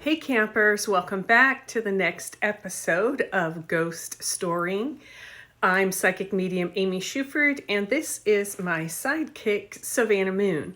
Hey campers, welcome back to the next episode of Ghost Storying. I'm psychic medium Amy Shuford, and this is my sidekick, Savannah Moon.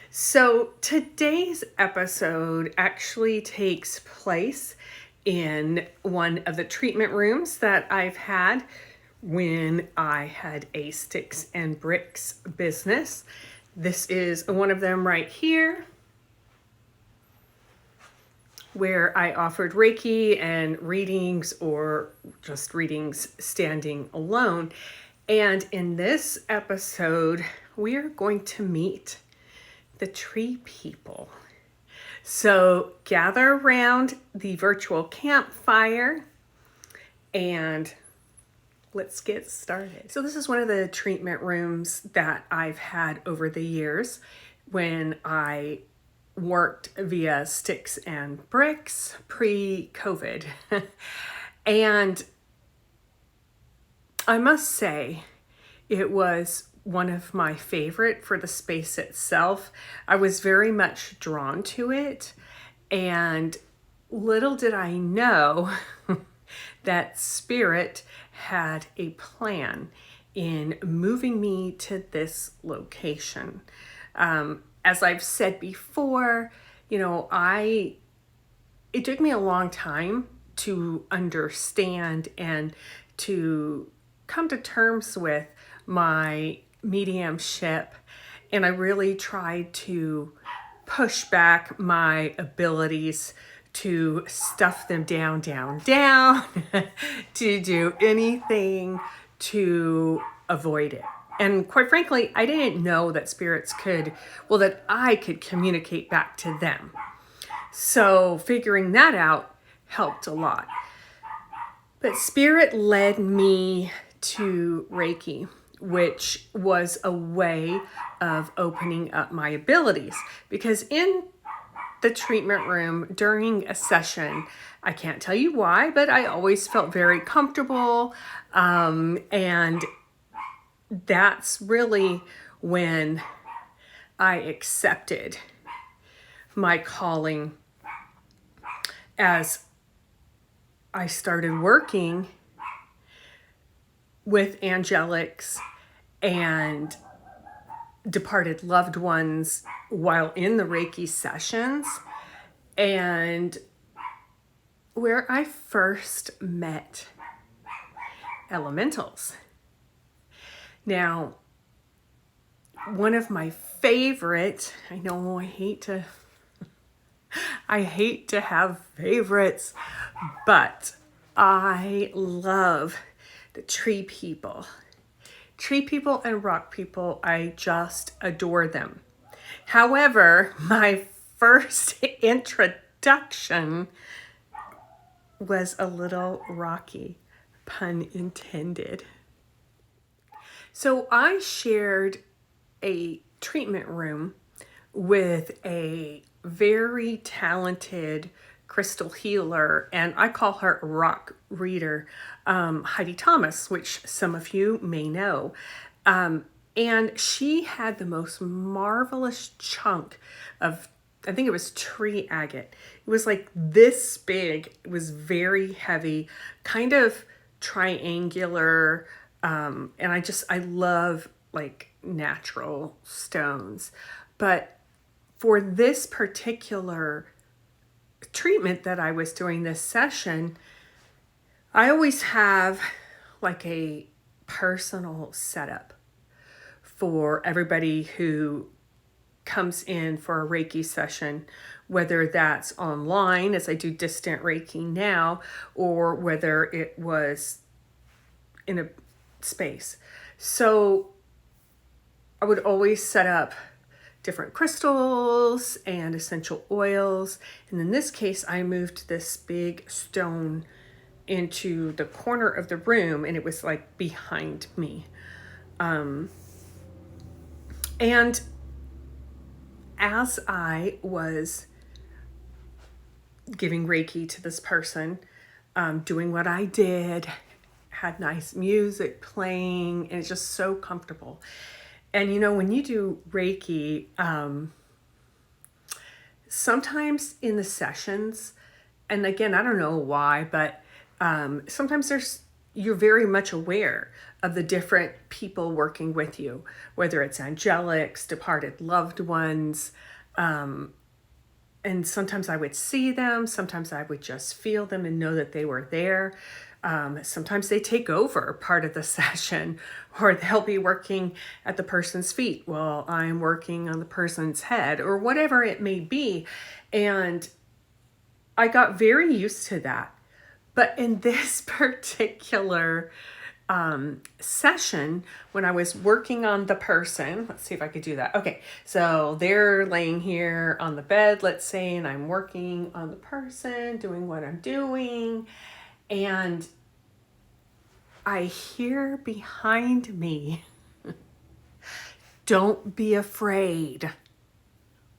So today's episode actually takes place in one of the treatment rooms that I've had when I had a sticks and bricks business. This is one of them right here, where I offered Reiki and readings or just readings standing alone. And in this episode, we are going to meet the tree people. So gather around the virtual campfire and let's get started. So this is one of the treatment rooms that I've had over the years when I worked via sticks and bricks pre-COVID. And I must say, it was one of my favorite for the space itself. I was very much drawn to it, and little did I know that Spirit had a plan in moving me to this location. As I've said before, it took me a long time to understand and to come to terms with my mediumship. And I really tried to push back my abilities to stuff them down, to do anything to avoid it. And quite frankly, I didn't know that that I could communicate back to them. So figuring that out helped a lot. But Spirit led me to Reiki, which was a way of opening up my abilities. Because in the treatment room during a session, I can't tell you why, but I always felt very comfortable. And that's really when I accepted my calling as I started working with angelics and departed loved ones while in the Reiki sessions, and where I first met elementals. Now, one of my favorite, I know I hate to have favorites, but I love the tree people. Tree people and rock people, I just adore them. However, my first introduction was a little rocky, pun intended. So I shared a treatment room with a very talented crystal healer, and I call her a rock reader, Heidi Thomas, which some of you may know. And she had the most marvelous chunk of, I think it was tree agate. It was like this big. It was very heavy, kind of triangular. And I love like natural stones. But for this particular treatment that I was doing, this session, I always have like a personal setup for everybody who comes in for a Reiki session, whether that's online as I do distant Reiki now, or whether it was in a space. So I would always set up different crystals and essential oils. And in this case, I moved this big stone into the corner of the room, and it was like behind me. And as I was giving Reiki to this person, doing what I did, had nice music playing, and it's just so comfortable. And when you do Reiki, sometimes in the sessions, and again, I don't know why, but sometimes you're very much aware of the different people working with you, whether it's angelics, departed loved ones. And sometimes I would see them, sometimes I would just feel them and know that they were there. Sometimes they take over part of the session, or they'll be working at the person's feet while I'm working on the person's head, or whatever it may be. And I got very used to that. But in this particular session, when I was working on the person, let's see if I could do that. Okay, so they're laying here on the bed, let's say, and I'm working on the person, doing what I'm doing, and I hear behind me, "Don't be afraid."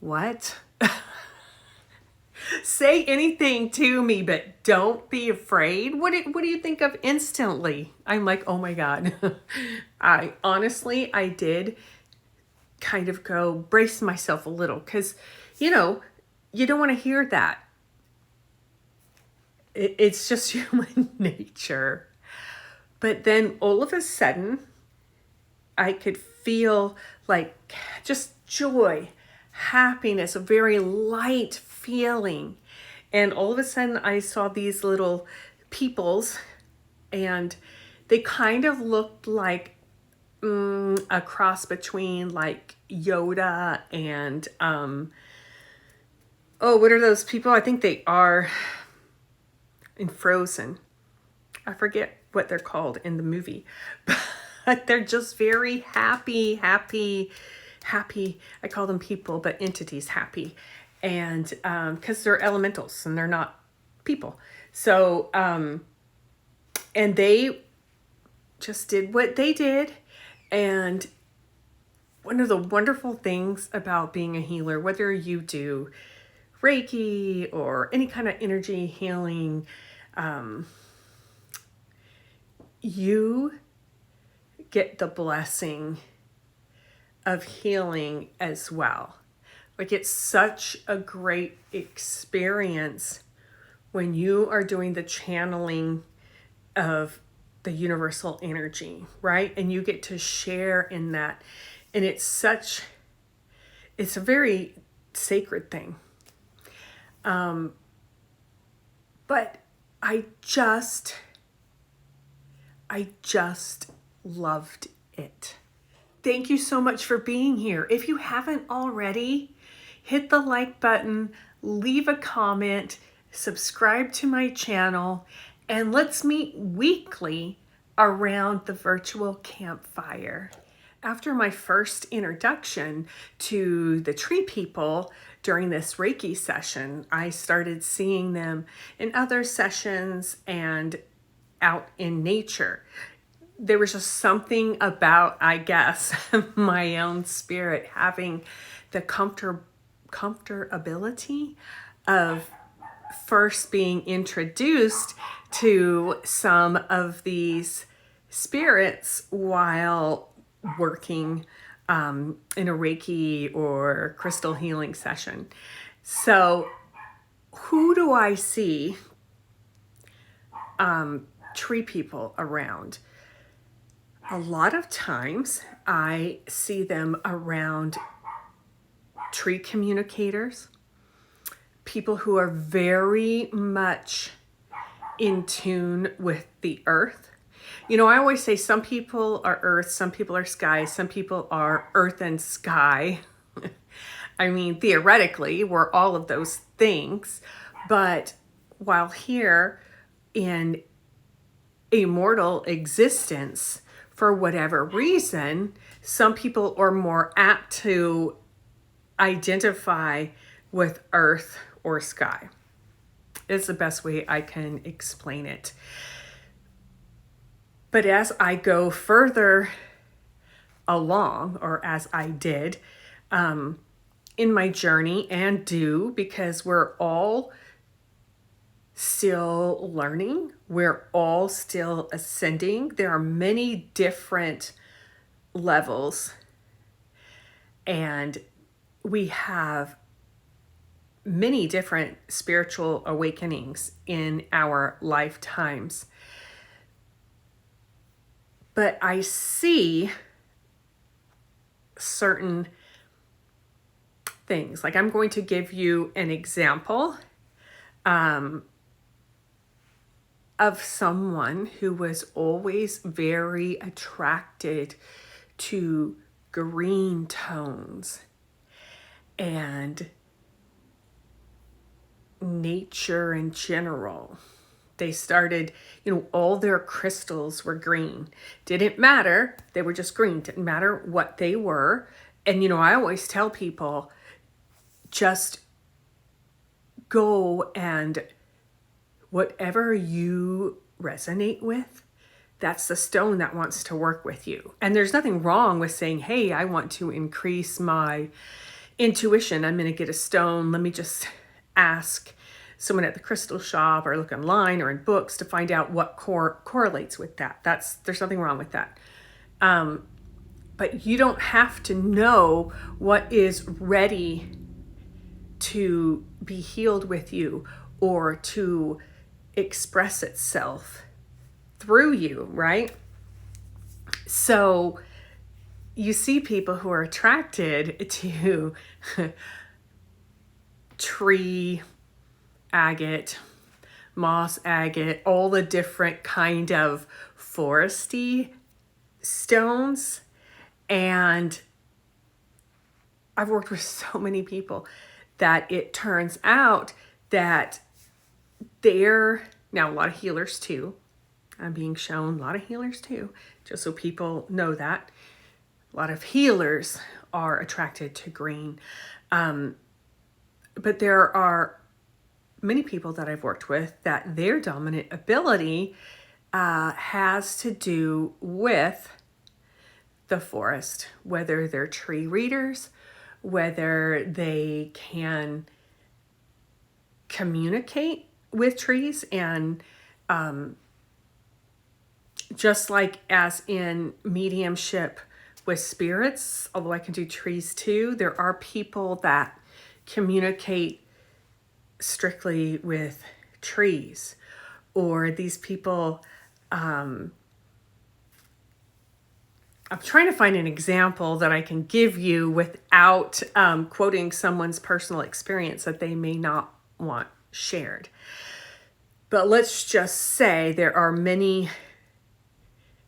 What? Say anything to me, but don't be afraid. What do you think of instantly? I'm like, oh my God. I honestly, I did kind of go brace myself a little because, you don't want to hear that. It's just human nature. But then all of a sudden, I could feel like just joy, happiness, a very light feeling. And all of a sudden I saw these little peoples, and they kind of looked like a cross between like Yoda and what are those people? I think they are in Frozen. I forget what they're called in the movie, but they're just very happy. I call them people, but entities happy. And because they're elementals and they're not people. So, and they just did what they did. And one of the wonderful things about being a healer, whether you do Reiki or any kind of energy healing, you get the blessing of healing as well. Like, it's such a great experience when you are doing the channeling of the universal energy, right? And you get to share in that. And it's a very sacred thing. But I just loved it. Thank you so much for being here. If you haven't already, hit the like button, leave a comment, subscribe to my channel, and let's meet weekly around the virtual campfire. After my first introduction to the tree people during this Reiki session, I started seeing them in other sessions and out in nature. There was just something about, I guess, my own spirit having the comfortability of first being introduced to some of these spirits while working in a Reiki or crystal healing session. So who do I see tree people around? A lot of times I see them around tree communicators, people who are very much in tune with the earth. I always say some people are earth, some people are sky, some people are earth and sky. I mean, theoretically, we're all of those things. But while here in immortal existence, for whatever reason, some people are more apt to identify with earth or sky. It's the best way I can explain it. But as I go further along, or as I did in my journey and do, because we're all still learning, we're all still ascending. There are many different levels, and we have many different spiritual awakenings in our lifetimes. But I see certain things. Like, I'm going to give you an example of someone who was always very attracted to green tones and nature in general. They started, all their crystals were green. Didn't matter. They were just green. Didn't matter what they were. And, I always tell people, just go and whatever you resonate with, that's the stone that wants to work with you. And there's nothing wrong with saying, hey, I want to increase my intuition. I'm going to get a stone. Let me just ask someone at the crystal shop or look online or in books to find out what correlates with that. There's nothing wrong with that. But you don't have to know what is ready to be healed with you or to express itself through you, right? So you see people who are attracted to tree agate, moss agate, all the different kind of foresty stones. And I've worked with so many people that it turns out that now a lot of healers too. I'm being shown a lot of healers too, just so people know that. A lot of healers are attracted to green. But there are many people that I've worked with that their dominant ability has to do with the forest, whether they're tree readers, whether they can communicate with trees, and just like as in mediumship with spirits, although I can do trees too, there are people that communicate strictly with trees, or these people, I'm trying to find an example that I can give you without quoting someone's personal experience that they may not want shared. But let's just say there are many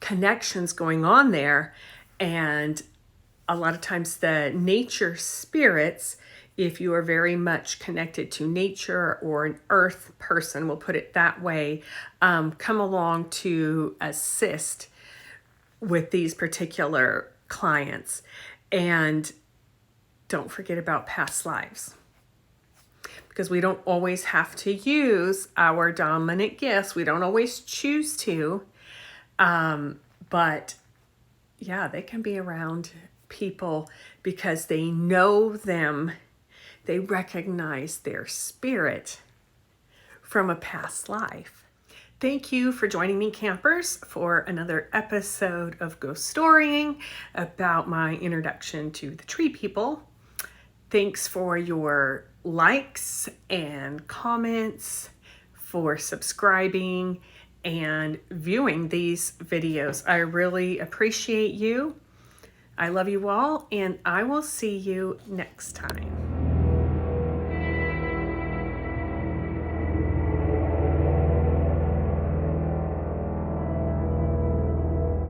connections going on there, and a lot of times the nature spirits, if you are very much connected to nature or an earth person, we'll put it that way, come along to assist with these particular clients. And don't forget about past lives, because we don't always have to use our dominant gifts. We don't always choose to. But yeah, they can be around people because they know them. They recognize their spirit from a past life. Thank you for joining me, campers, for another episode of Ghost Storying about my introduction to the tree people. Thanks for your likes and comments, for subscribing and viewing these videos. I really appreciate you. I love you all, and I will see you next time.